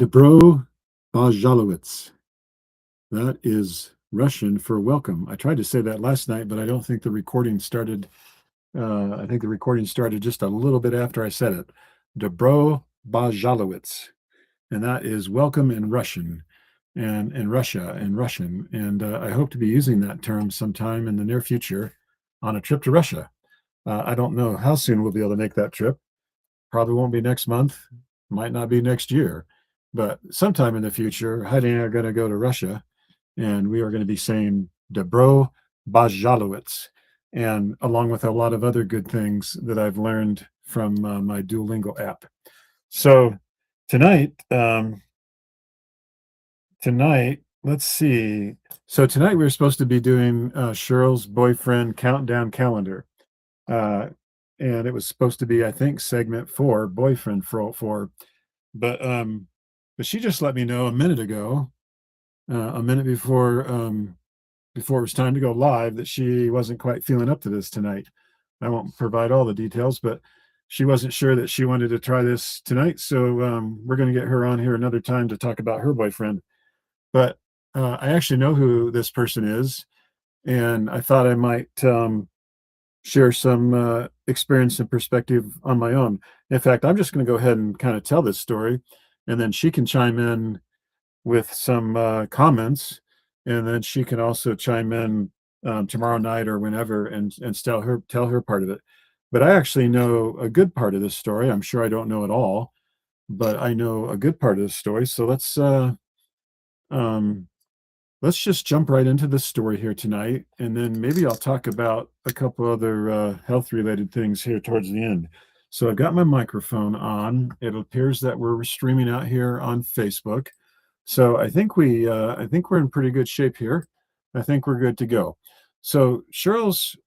Dobro Bajalowitz. That is Russian for welcome. I tried to say that last night, but I don't think the recording started. I think the recording started just a little bit after I said it. Dobro Bajalowitz. And that is welcome in Russian and in Russia in Russian. And I hope to be using that term sometime in the near future on a trip to Russia. I don't know how soon we'll be able to make that trip. Probably won't be next month, might not be next year, but sometime in the future, Heidi and I are going to go to Russia, and we are going to be saying Dobro Bajalowitz, and along with a lot of other good things that I've learned from my Duolingo app. So tonight, let's see. So tonight we were supposed to be doing Cheryl's boyfriend countdown calendar. Uh, and it was supposed to be, I think, segment 4, boyfriend for 4. But but she just let me know a minute ago, a minute before it was time to go live, that she wasn't quite feeling up to this tonight. I won't provide all the details, but she wasn't sure that she wanted to try this tonight. So we're going to get her on here another time to talk about her boyfriend. But I actually know who this person is, and I thought I might share some experience and perspective on my own. In fact, I'm just going to go ahead and kind of tell this story, and then she can chime in with some comments, and then she can also chime in tomorrow night or whenever and tell her part of it. But I actually know a good part of this story. I'm sure I don't know it all, but I know a good part of this story. So um, let's just jump right into the story here tonight, and then maybe I'll talk about a couple other health-related things here towards the end. So I've got my microphone on. It appears that we're streaming out here on Facebook. So I think we're in pretty good shape here. I think we're good to go. So Cheryl's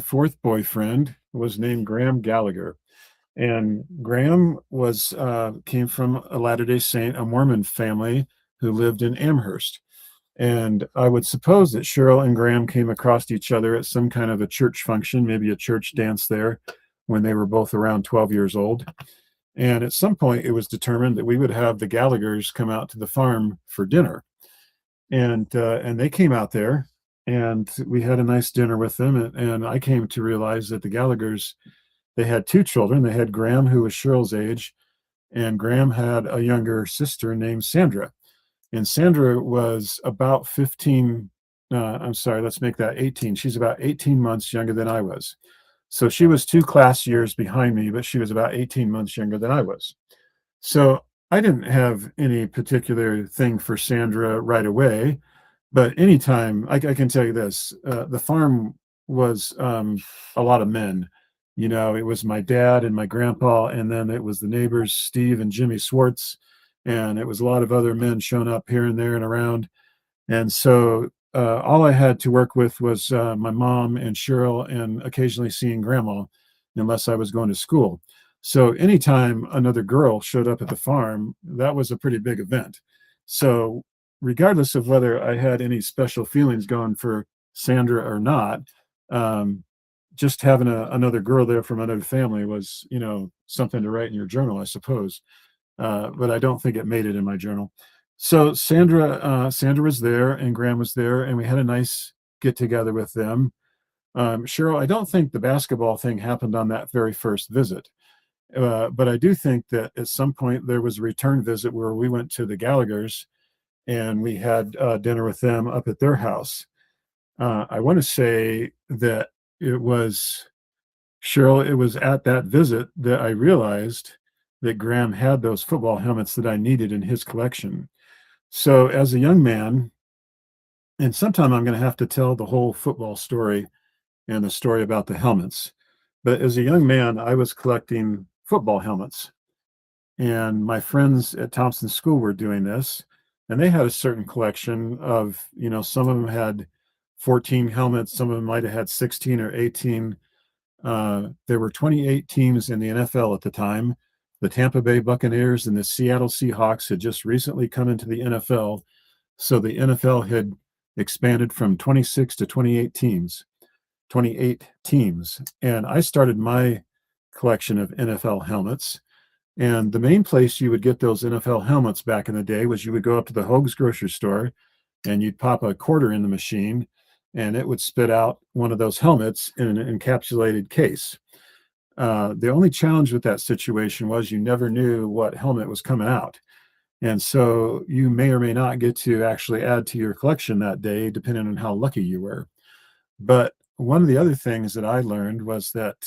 fourth boyfriend was named Graham Gallagher, and Graham was came from a Latter-day Saint, a Mormon family who lived in Amherst. And I would suppose that Cheryl and Graham came across each other at some kind of a church function, maybe a church dance there, when they were both around 12 years old. And at some point, it was determined that we would have the Gallaghers come out to the farm for dinner. And they came out there, and we had a nice dinner with them. And I came to realize that the Gallaghers, they had two children. They had Graham, who was Cheryl's age, and Graham had a younger sister named Sandra. And Sandra was about 15, I'm sorry, let's make that 18. She's about 18 months younger than I was. So she was 2 class years behind me, but she was about 18 months younger than I was. So I didn't have any particular thing for Sandra right away, but anytime, I can tell you this, the farm was a lot of men. You know, it was my dad and my grandpa, and then it was the neighbors, Steve and Jimmy Swartz, and it was a lot of other men showing up here and there and around. And so all I had to work with was my mom and Cheryl, and occasionally seeing grandma, unless I was going to school. So anytime another girl showed up at the farm, that was a pretty big event. So regardless of whether I had any special feelings going for Sandra or not, um, just having another girl there from another family was, you know, something to write in your journal, I suppose. But I don't think it made it in my journal. So Sandra was there, and Graham was there, and we had a nice get together with them. Cheryl, I don't think the basketball thing happened on that very first visit, but I do think that at some point there was a return visit where we went to the Gallaghers, and we had dinner with them up at their house. I want to say that it was Cheryl, it was at that visit that I realized that Graham had those football helmets that I needed in his collection. So as a young man, and sometime I'm going to have to tell the whole football story and the story about the helmets. But as a young man, I was collecting football helmets, and my friends at Thompson School were doing this, and they had a certain collection of, you know, some of them had 14 helmets, some of them might have had 16 or 18. There were 28 teams in the NFL at the time. The Tampa Bay Buccaneers and the Seattle Seahawks had just recently come into the NFL. So the NFL had expanded from 26 to 28 teams, 28 teams. And I started my collection of NFL helmets And the main place you would get those NFL helmets back in the day was you would go up to the Hoag's grocery store and you'd pop a quarter in the machine and it would spit out one of those helmets in an encapsulated case. The only challenge with that situation was you never knew what helmet was coming out. And so you may or may not get to actually add to your collection that day, depending on how lucky you were. But one of the other things that I learned was that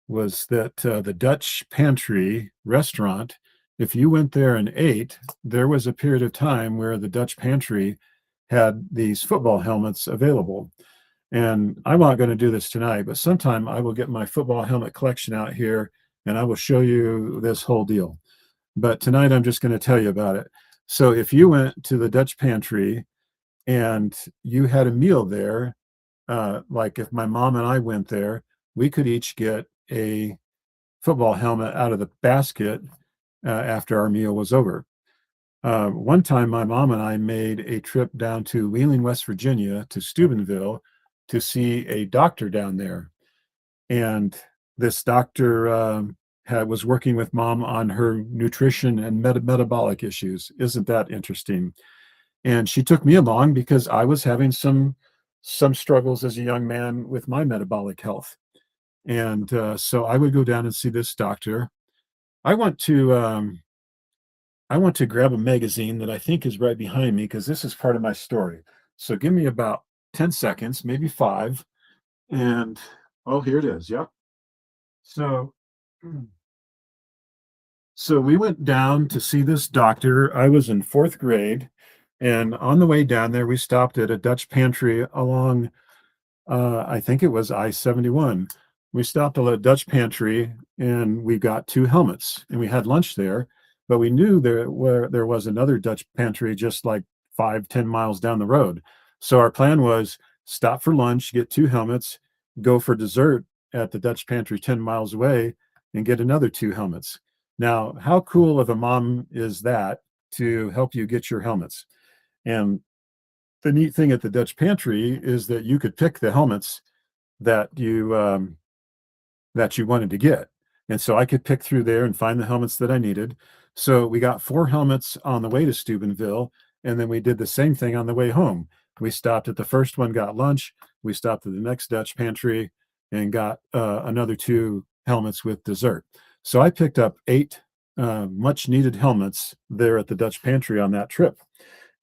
the Dutch Pantry restaurant, if you went there and ate, there was a period of time where the Dutch Pantry had these football helmets available. And I'm not going to do this tonight, but sometime I will get my football helmet collection out here and I will show you this whole deal. But tonight I'm just going to tell you about it. So if you went to the Dutch Pantry and you had a meal there, like if my mom and I went there, we could each get a football helmet out of the basket after our meal was over. One time, my mom and I made a trip down to Wheeling, West Virginia, to Steubenville to see a doctor down there. And this doctor was working with mom on her nutrition and metabolic issues. Isn't that interesting? And she took me along because I was having some struggles as a young man with my metabolic health. And so I would go down and see this doctor. I want to I want to grab a magazine that I think is right behind me because this is part of my story. So give me about 10 seconds, maybe five. And oh, here it is. Yep. So so we went down to see this doctor. I was in fourth grade. And on the way down there, we stopped at a Dutch pantry along I think it was I-71. We stopped at a Dutch pantry and we got two helmets and we had lunch there, but we knew there was another Dutch pantry just like 5, 10 miles down the road. So our plan was stop for lunch, get two helmets, go for dessert at the Dutch pantry 10 miles away and get another two helmets. Now, how cool of a mom is that to help you get your helmets? And the neat thing at the Dutch pantry is that you could pick the helmets that you wanted to get. And so I could pick through there and find the helmets that I needed. So we got four helmets on the way to Steubenville, and then we did the same thing on the way home. We stopped at the first one, got lunch. We stopped at the next Dutch pantry and got another two helmets with dessert. So I picked up eight much needed helmets there at the Dutch pantry on that trip.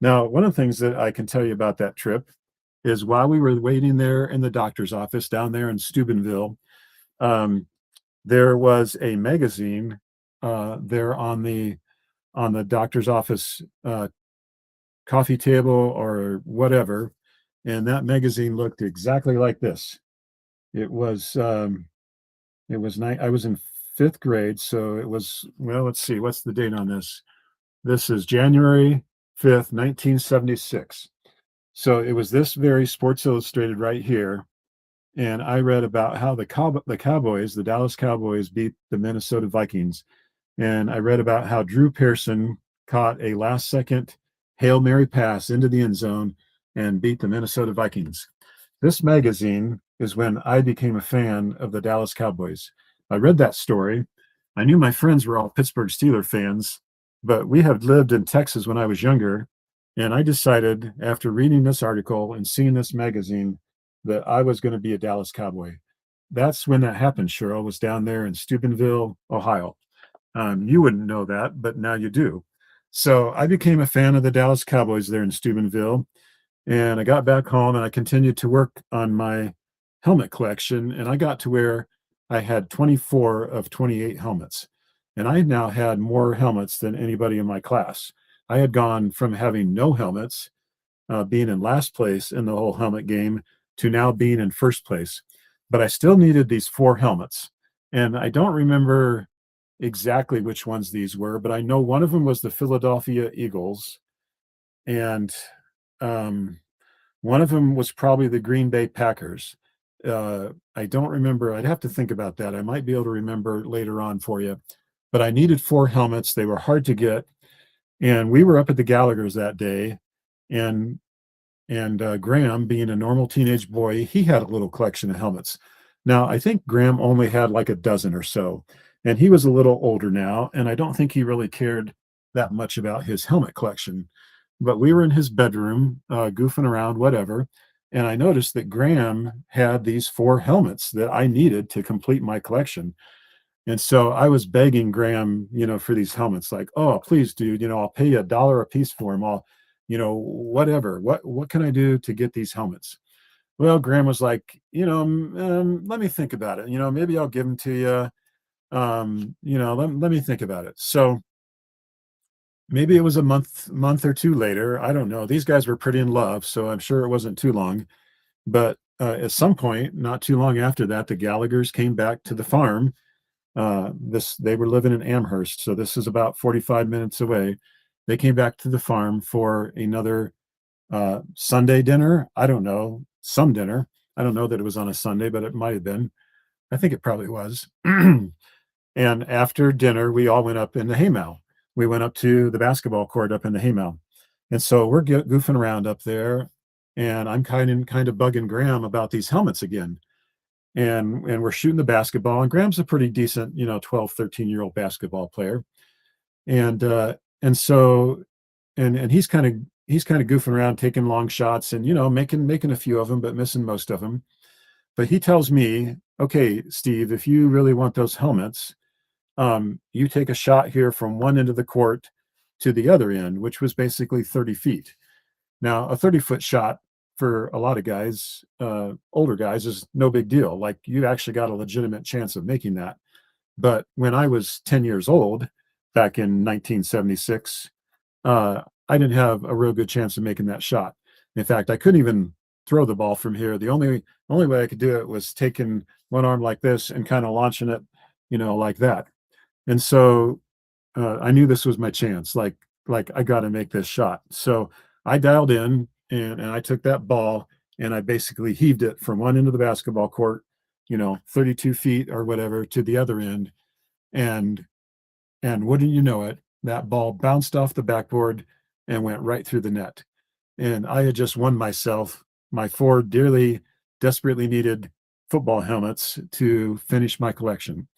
Now, one of the things that I can tell you about that trip is while we were waiting there in the doctor's office down there in Steubenville, um, there was a magazine there on the doctor's office coffee table or whatever, and that magazine looked exactly like this. It was I was in fifth grade, so it was well. Let's see, what's the date on this? This is January 5th, 1976. So it was this very Sports Illustrated right here, and I read about how the Cowboys, the Dallas Cowboys, beat the Minnesota Vikings, and I read about how Drew Pearson caught a last-second Hail Mary pass into the end zone and beat the Minnesota Vikings. This magazine is when I became a fan of the Dallas Cowboys. I read that story. I knew my friends were all Pittsburgh Steelers fans, but we had lived in Texas when I was younger, and I decided after reading this article and seeing this magazine that I was going to be a Dallas Cowboy. That's when that happened, Cheryl, was down there in Steubenville, Ohio. You wouldn't know that, but now you do. So I became a fan of the Dallas Cowboys there in Steubenville, and I got back home and I continued to work on my helmet collection, and I got to where I had 24 of 28 helmets. And I now had more helmets than anybody in my class. I had gone from having no helmets, being in last place in the whole helmet game, to now being in first place. But I still needed these four helmets. And I don't remember exactly which ones these were, but I know one of them was the Philadelphia Eagles. And um, one of them was probably the Green Bay Packers. I don't remember. I'd have to think about that. I might be able to remember later on for you. But I needed four helmets. They were hard to get. And we were up at the Gallagher's that day. And Graham, being a normal teenage boy, he had a little collection of helmets. Now, I think Graham only had like a dozen or so. And he was a little older now, and I don't think he really cared that much about his helmet collection. But we were in his bedroom, goofing around, whatever, and I noticed that Graham had these 4 helmets that I needed to complete my collection. And so I was begging Graham, for these helmets, like, "Oh, please, dude, I'll pay you $1 a piece for them. Whatever. What can I do to get these helmets?" Well, Graham was like, "Let me think about it. Maybe I'll give them to you. Let me think about it." So maybe it was a month or two later. I don't know. These guys were pretty in love, so I'm sure it wasn't too long. But at some point, not too long after that, the Gallaghers came back to the farm. They were living in Amherst, so this is about 45 minutes away. They came back to the farm for another Sunday dinner. I don't know, some dinner. I don't know that it was on a Sunday, but it might have been. I think it probably was. And after dinner, we all went up in the haymow. We went up to the basketball court up in the haymow. And so we're goofing around up there, and I'm kind of bugging Graham about these helmets again. And we're shooting the basketball, and Graham's a pretty decent, 12, 13-year-old basketball player. And so and he's kind of goofing around, taking long shots and, making a few of them, but missing most of them. But he tells me, "Okay, Steve, if you really want those helmets, you take a shot here from one end of the court to the other end," which was basically 30 feet. Now, a 30-foot shot for a lot of guys, older guys, is no big deal. Like, you actually got a legitimate chance of making that. But when I was 10 years old, back in 1976, I didn't have a real good chance of making that shot. In fact, I couldn't even throw the ball from here. The only way I could do it was taking one arm like this and kind of launching it, like that. And so I knew this was my chance. Like I got to make this shot. So I dialed in and I took that ball and I basically heaved it from one end of the basketball court, 32 feet or whatever, to the other end. And wouldn't you know it, that ball bounced off the backboard and went right through the net. And I had just won myself my 4 dearly, desperately needed football helmets to finish my collection.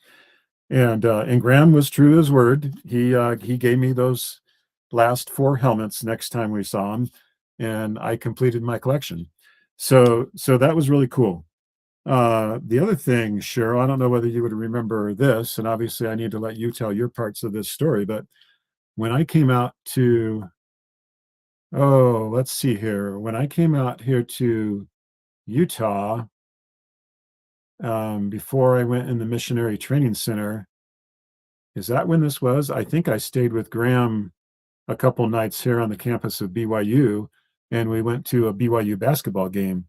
And Graham was true to his word. He gave me those last 4 helmets next time we saw him, and I completed my collection. So that was really cool. The other thing, Cheryl, I don't know whether you would remember this, and obviously I need to let you tell your parts of this story, but when I came out to, oh, let's see here. When I came out here to Utah, before I went in the missionary training center, is that when this was? I think I stayed with Graham a couple nights here on the campus of BYU, and we went to a BYU basketball game.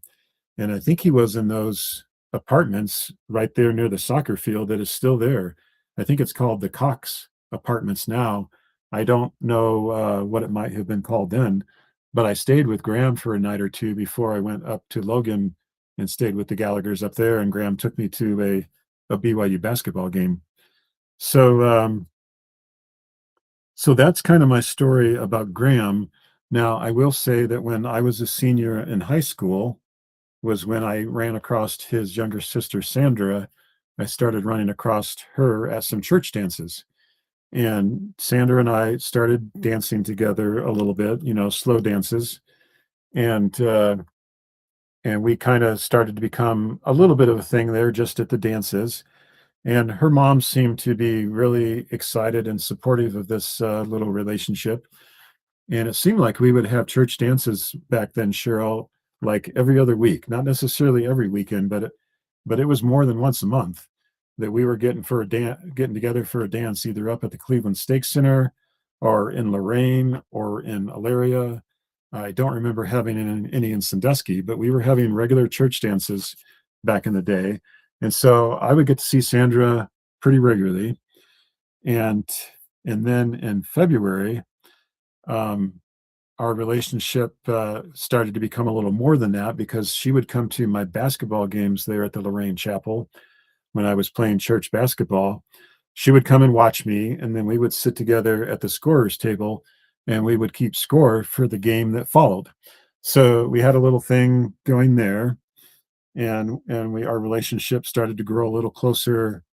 And I think he was in those apartments right there near the soccer field that is still there. I think it's called the Cox Apartments now. I don't know what it might have been called then, but I stayed with Graham for a night or two before I went up to Logan and stayed with the Gallaghers up there. And Graham took me to a BYU basketball game. So so that's kind of my story about Graham. Now, I will say that when I was a senior in high school was when I ran across his younger sister, Sandra. I started running across her at some church dances. And Sandra and I started dancing together a little bit, slow dances. And and we kind of started to become a little bit of a thing there just at the dances. And her mom seemed to be really excited and supportive of this little relationship. And it seemed like we would have church dances back then, Cheryl, like every other week, not necessarily every weekend, but it was more than once a month that we were getting together for a dance, either up at the Cleveland Stake Center or in Lorain or in Elyria. I don't remember having any in Sandusky, but we were having regular church dances back in the day. And so I would get to see Sandra pretty regularly. And and then in February, um, our relationship started to become a little more than that because she would come to my basketball games there at the Lorraine Chapel when I was playing church basketball. She would come and watch me, and then we would sit together at the scorer's table and we would keep score for the game that followed. So we had a little thing going there, and our relationship started to grow a little closer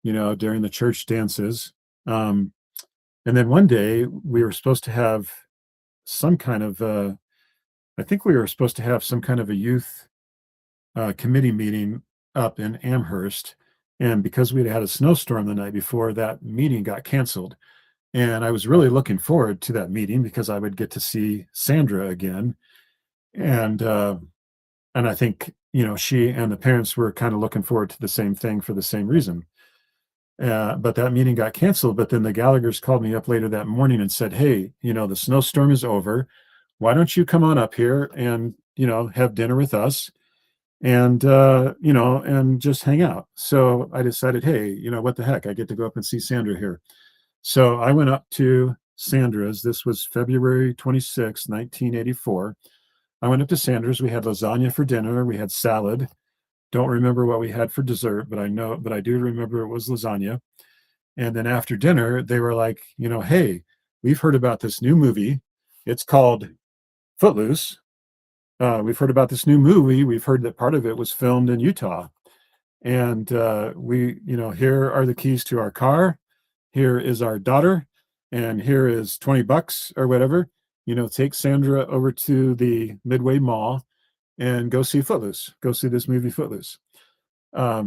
during the church dances. Um, and then one day we were supposed to have some kind of, I think we were supposed to have some kind of a youth committee meeting up in Amherst. And because we'd had a snowstorm the night before, that meeting got canceled. And I was really looking forward to that meeting because I would get to see Sandra again. And and I think she and the parents were kind of looking forward to the same thing for the same reason. But that meeting got canceled. But then the Gallaghers called me up later that morning and said, "Hey, the snowstorm is over. Why don't you come on up here and have dinner with us and and just hang out?" So I decided, hey, what the heck? I get to go up and see Sandra here. So I went up to Sandra's. This was February 26th, 1984. I went up to Sandra's. We had lasagna for dinner. We had salad. Don't remember what we had for dessert, but I do remember it was lasagna. And then after dinner, they were like, hey, we've heard about this new movie. It's called Footloose. We've heard about this new movie. We've heard that part of it was filmed in Utah. And here are the keys to our car. Here is our daughter. And here is 20 bucks or whatever. Take Sandra over to the Midway Mall and go see Footloose. Go see this movie, Footloose.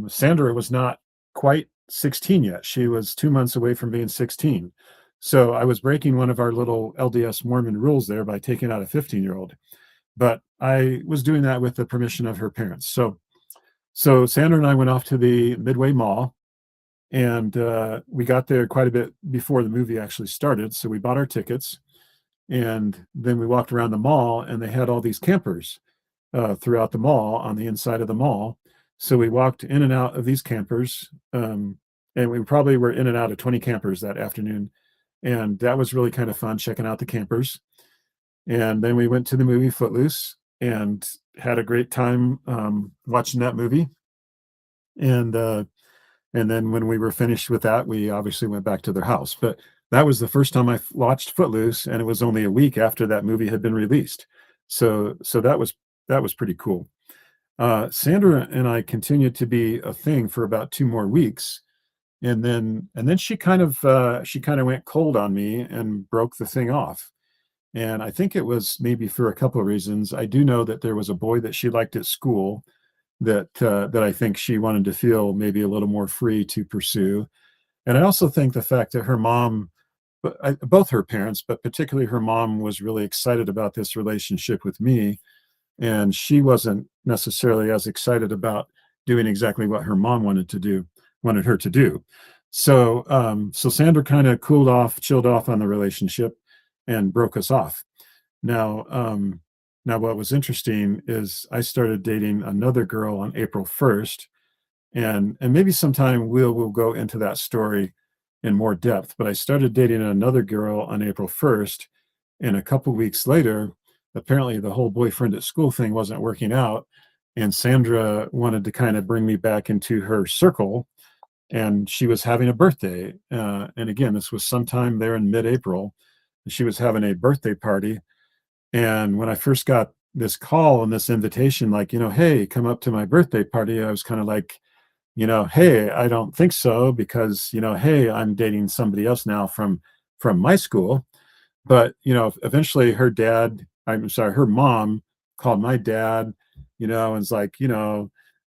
Sandra was not quite 16 yet. She was 2 months away from being 16. So I was breaking one of our little LDS Mormon rules there by taking out a 15-year-old. But I was doing that with the permission of her parents. So Sandra and I went off to the Midway Mall, and we got there quite a bit before the movie actually started. So we bought our tickets, and then we walked around the mall, and they had all these campers throughout the mall on the inside of the mall. So we walked in and out of these campers, and we probably were in and out of 20 campers that afternoon. And that was really kind of fun checking out the campers. And then we went to the movie Footloose and had a great time watching that movie. And and then when we were finished with that, we obviously went back to their house. But that was the first time I watched Footloose, and it was only a week after that movie had been released. So that was pretty cool. Sandra and I continued to be a thing for about 2 more weeks, and then she kind of went cold on me and broke the thing off. And I think it was maybe for a couple of reasons. I do know that there was a boy that she liked at school that I think she wanted to feel maybe a little more free to pursue. And I also think the fact that her mom, both her parents, but particularly her mom, was really excited about this relationship with me, and she wasn't necessarily as excited about doing exactly what her mom wanted her to do. So Sandra kind of cooled off, chilled off on the relationship, and broke us off. Now, now what was interesting is I started dating another girl on April 1st, and maybe sometime we'll go into that story in more depth. But I started dating another girl on April 1st, and a couple weeks later, apparently the whole boyfriend at school thing wasn't working out, and Sandra wanted to kind of bring me back into her circle, and she was having a birthday. And again, this was sometime there in mid-April. She was having a birthday party, and when I first got this call and this invitation, like, hey, come up to my birthday party, I was kind of like, hey, I don't think so, because, hey, I'm dating somebody else now from my school. But, eventually her mom called my dad, and was like,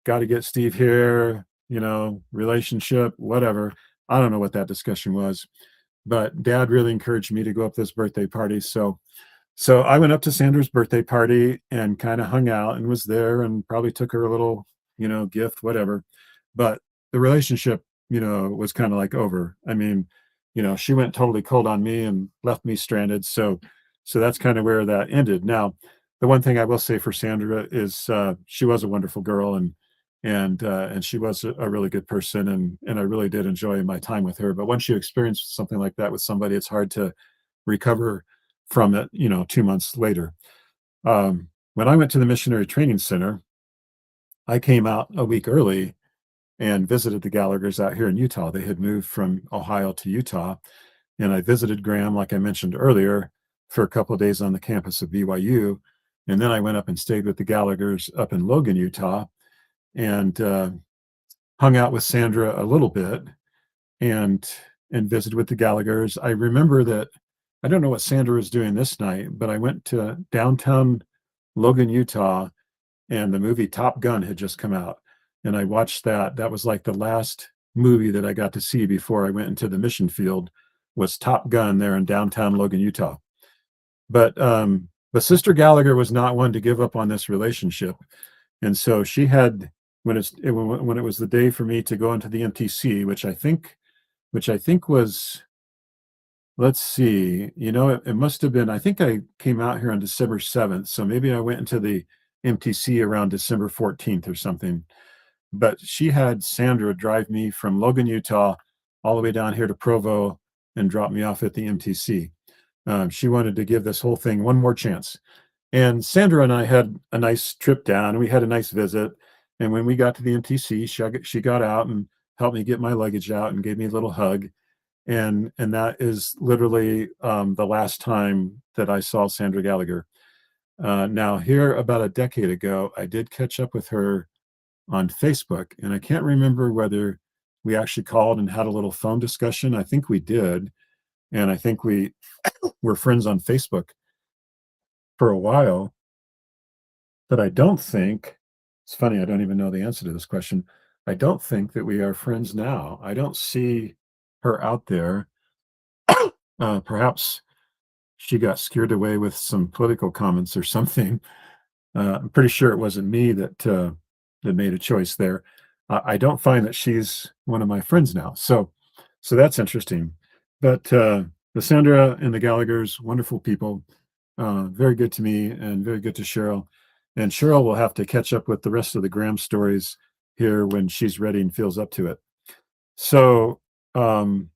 got to get Steve here, relationship, whatever. I don't know what that discussion was, but dad really encouraged me to go up this birthday party. So I went up to Sandra's birthday party and kind of hung out and was there and probably took her a little, gift, whatever. But the relationship, was kind of like over. I mean, she went totally cold on me and left me stranded. So that's kind of where that ended. Now, the one thing I will say for Sandra is she was a wonderful girl, and she was a really good person, and I really did enjoy my time with her. But once you experience something like that with somebody, it's hard to recover from it, 2 months later. When I went to the missionary training center, I came out a week early and visited the Gallaghers out here in Utah. They had moved from Ohio to Utah, and I visited Graham, like I mentioned earlier, for a couple of days on the campus of BYU. And then I went up and stayed with the Gallaghers up in Logan, Utah, and hung out with Sandra a little bit. and visited with the Gallaghers. I remember that I don't know what Sandra was doing this night, but I went to downtown Logan, Utah, and the movie Top Gun had just come out, and I watched that. That was like the last movie that I got to see before I went into the mission field was Top Gun there in downtown Logan, Utah. But Sister Gallagher was not one to give up on this relationship, and so she had when it was the day for me to go into the MTC, which I think was, let's see, it must have been, I think I came out here on December 7th, so maybe I went into the MTC around December 14th or something. But she had Sandra drive me from Logan, Utah, all the way down here to Provo and drop me off at the MTC. She wanted to give this whole thing one more chance. And Sandra and I had a nice trip down. We had a nice visit. And when we got to the MTC, she got out and helped me get my luggage out and gave me a little hug. And that is literally the last time that I saw Sandra Gallagher. Now, here about a decade ago, I did catch up with her on Facebook, and I can't remember whether we actually called and had a little phone discussion. I think we did, and I think we were friends on Facebook for a while. But I don't think it's funny. I don't even know the answer to this question. I don't think that we are friends now. I don't see her out there. Perhaps she got scared away with some political comments or something. I'm pretty sure it wasn't me that made a choice there. I don't find that she's one of my friends now, so that's interesting. But the Sandra and the Gallagher's, wonderful people, very good to me and very good to Cheryl. And Cheryl will have to catch up with the rest of the Graham stories here when she's ready and feels up to it. So um,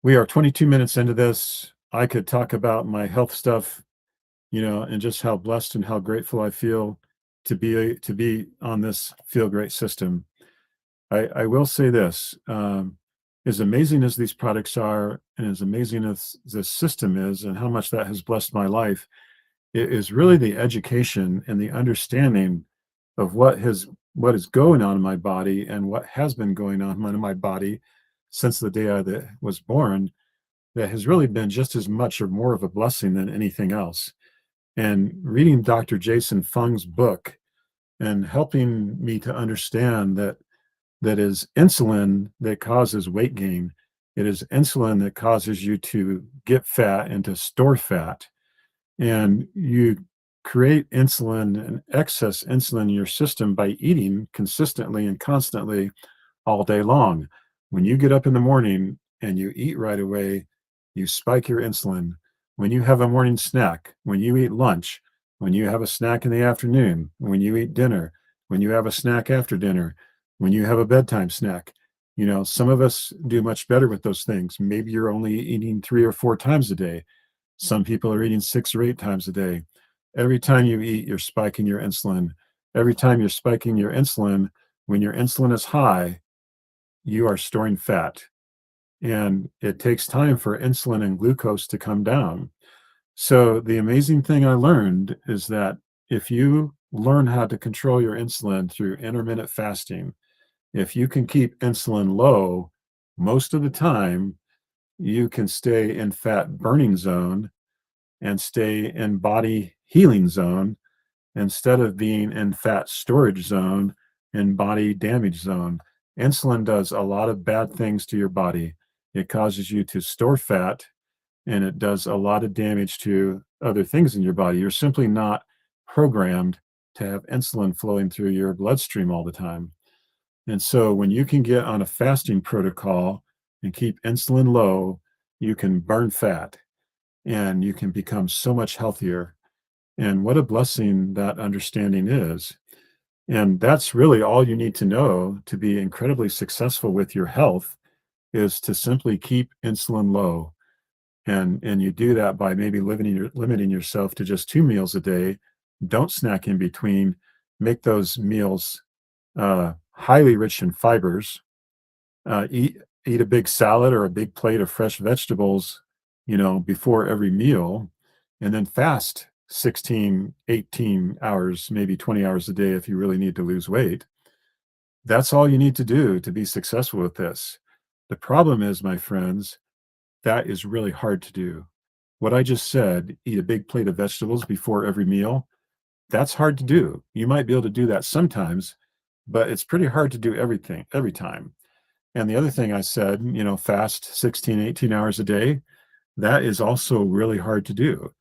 we are 22 minutes into this. I could talk about my health stuff, and just how blessed and how grateful I feel to be on this Feel Great system. I will say this: as amazing as these products are, and as amazing as this system is, and how much that has blessed my life, it is really the education and the understanding of what is going on in my body and what has been going on in my body since the day was born that has really been just as much or more of a blessing than anything else. And reading Dr. Jason Fung's book and helping me to understand that is insulin that causes weight gain. It is insulin that causes you to get fat and to store fat. And you create insulin and excess insulin in your system by eating consistently and constantly all day long. When you get up in the morning and you eat right away, you spike your insulin. When you have a morning snack, when you eat lunch, when you have a snack in the afternoon, when you eat dinner, when you have a snack after dinner, when you have a bedtime snack, some of us do much better with those things. Maybe you're only eating 3 or 4 times a day. Some people are eating 6 or 8 times a day. Every time you eat, you're spiking your insulin. Every time you're spiking your insulin, when your insulin is high, you are storing fat. And it takes time for insulin and glucose to come down. So the amazing thing I learned is that if you learn how to control your insulin through intermittent fasting, if you can keep insulin low, most of the time, you can stay in fat burning zone and stay in body healing zone instead of being in fat storage zone and body damage zone. Insulin does a lot of bad things to your body. It causes you to store fat, and it does a lot of damage to other things in your body. You're simply not programmed to have insulin flowing through your bloodstream all the time. And so when you can get on a fasting protocol and keep insulin low, you can burn fat and you can become so much healthier. And what a blessing that understanding is. And that's really all you need to know to be incredibly successful with your health is to simply keep insulin low. And you do that by maybe limiting yourself to just 2 meals a day. Don't snack in between. Make those meals highly rich in fibers. Eat a big salad or a big plate of fresh vegetables, before every meal, and then fast 16, 18 hours, maybe 20 hours a day if you really need to lose weight. That's all you need to do to be successful with this. The problem is, my friends, that is really hard to do. What I just said, eat a big plate of vegetables before every meal, that's hard to do. You might be able to do that sometimes, but it's pretty hard to do everything every time. And the other thing I said, fast 16, 18 hours a day, that is also really hard to do.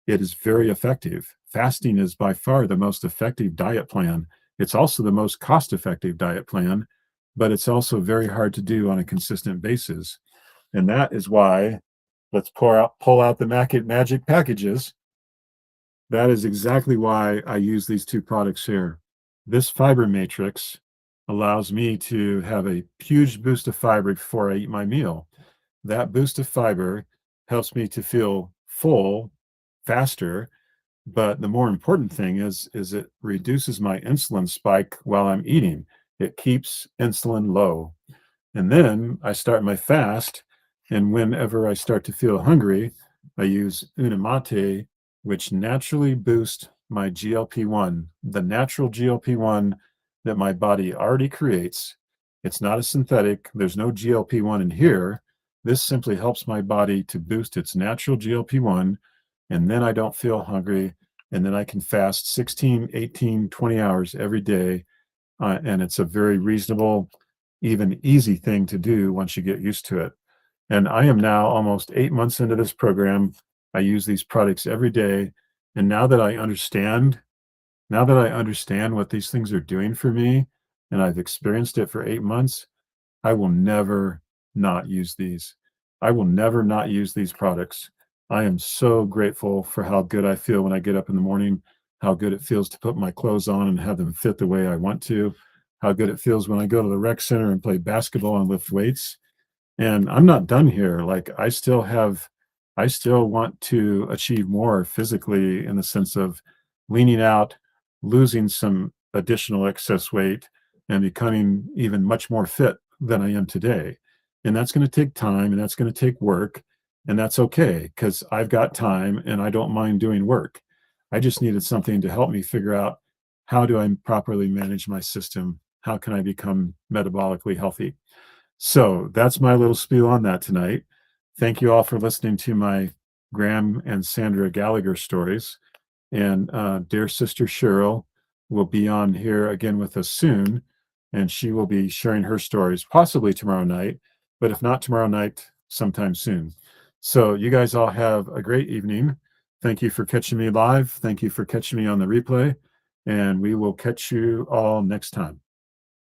It is very effective. Fasting is by far the most effective diet plan. It's also the most cost effective diet plan, but it's also very hard to do on a consistent basis. And that is why let's pull out the magic packages. That is exactly why I use these two products here. This fiber matrix allows me to have a huge boost of fiber before I eat my meal. That boost of fiber helps me to feel full faster, but the more important thing is it reduces my insulin spike while I'm eating. It keeps insulin low. And then I start my fast, and whenever I start to feel hungry, I use Unamate, which naturally boosts my GLP-1, the natural GLP-1 that my body already creates. It's not a synthetic. There's no GLP-1 in here. This simply helps my body to boost its natural GLP-1, and then I don't feel hungry, and then I can fast 16, 18, 20 hours every day, and it's a very reasonable, even easy thing to do once you get used to it. And I am now almost 8 months into this program. I use these products every day. And now that I understand what these things are doing for me, and I've experienced it for 8 months, I will never not use these. I will never not use these products. I am so grateful for how good I feel when I get up in the morning, how good it feels to put my clothes on and have them fit the way I want to, how good it feels when I go to the rec center and play basketball and lift weights. And I'm not done here. Like I still want to achieve more physically in the sense of leaning out, losing some additional excess weight, and becoming even much more fit than I am today. And that's going to take time and that's going to take work. And that's okay because I've got time and I don't mind doing work. I just needed something to help me figure out how do I properly manage my system? How can I become metabolically healthy? So that's my little spiel on that tonight. Thank you all for listening to my Graham and Sandra Gallagher stories. And dear sister Cheryl will be on here again with us soon. And she will be sharing her stories, possibly tomorrow night, but if not tomorrow night, sometime soon. So you guys all have a great evening. Thank you for catching me live. Thank you for catching me on the replay. And we will catch you all next time.